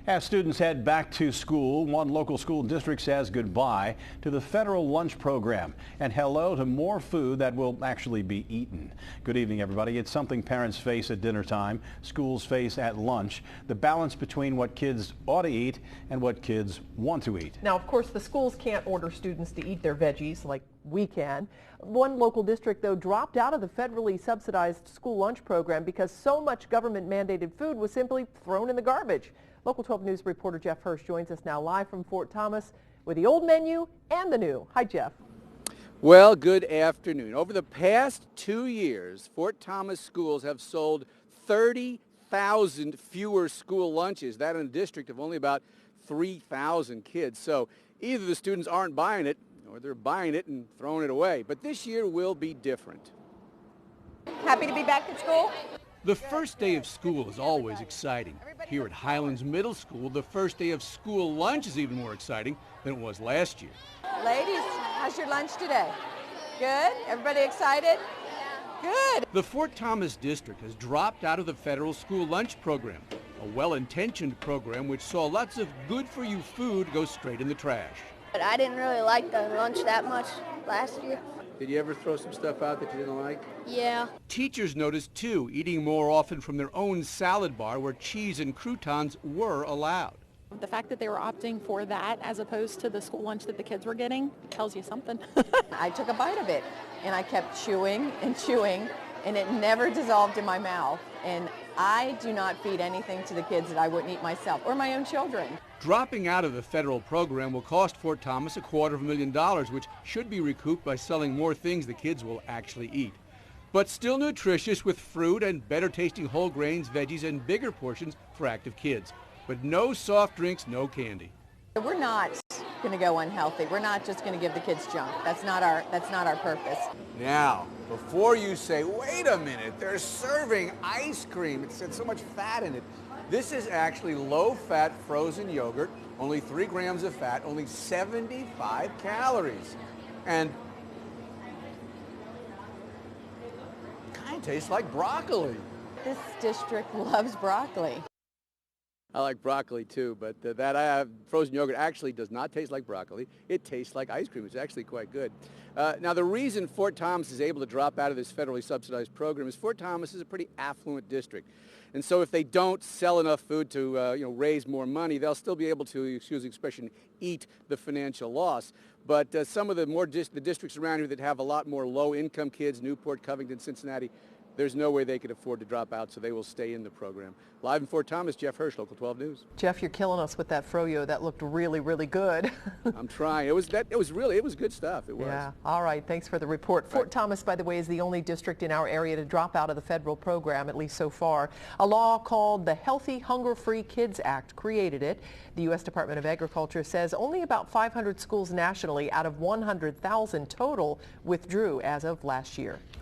As students head back to school, one local school district says goodbye to the federal lunch program and hello to more food that will actually be eaten. Good evening, everybody. It's something parents face at dinner time, schools face at lunch, the balance between what kids ought to eat and what kids want to eat. Now, of course, the schools can't order students to eat their veggies like we can. One local district, though, dropped out of the federally subsidized school lunch program because so much government-mandated food was simply thrown in the garbage. Local 12 News reporter Jeff Hirsh joins us now live from Fort Thomas with the old menu and the new. Hi, Jeff. Well, good afternoon. Over the past 2 years, Fort Thomas schools have sold 30,000 fewer school lunches. That in a district of only about 3,000 kids. So either the students aren't buying it or they're buying it and throwing it away. But this year will be different. Happy to be back at school. The first day of school is always exciting. Here at Highlands Middle School, the first day of school lunch is even more exciting than it was last year. Ladies, how's your lunch today? Good? Everybody excited? Good. The Fort Thomas district has dropped out of the federal school lunch program, a well-intentioned program which saw lots of good-for-you food go straight in the trash. But I didn't really like the lunch that much last year. Did you ever throw some stuff out that you didn't like? Yeah. Teachers noticed, too, eating more often from their own salad bar where cheese and croutons were allowed. The fact that they were opting for that as opposed to the school lunch that the kids were getting tells you something. I took a bite of it and I kept chewing and chewing and it never dissolved in my mouth. And I do not feed anything to the kids that I wouldn't eat myself or my own children. Dropping out of the federal program will cost Fort Thomas $250,000, which should be recouped by selling more things the kids will actually eat. But still nutritious with fruit and better tasting whole grains, veggies, and bigger portions for active kids. But no soft drinks, no candy. We're not going to go unhealthy. We're not just going to give the kids junk. That's not our purpose. Now, before you say, wait a minute, they're serving ice cream. It's got so much fat in it. This is actually low-fat frozen yogurt, only 3 grams of fat, only 75 calories. And kind of tastes like broccoli. This district loves broccoli. I like broccoli too, but that frozen yogurt actually does not taste like broccoli. It tastes like ice cream. It's actually quite good. Now, the reason Fort Thomas is able to drop out of this federally subsidized program is Fort Thomas is a pretty affluent district. And so if they don't sell enough food to raise more money, they'll still be able to, excuse the expression, eat the financial loss. But some of the districts around here that have a lot more low-income kids, Newport, Covington, Cincinnati, there's no way they could afford to drop out, so they will stay in the program. Live in Fort Thomas, Jeff Hirsh, Local 12 News. Jeff, you're killing us with that froyo. That looked really, really good. I'm trying. It was good stuff. It was. Yeah. All right. Thanks for the report. Fort Thomas, by the way, is the only district in our area to drop out of the federal program, at least so far. A law called the Healthy Hunger-Free Kids Act created it. The U.S. Department of Agriculture says only about 500 schools nationally out of 100,000 total withdrew as of last year.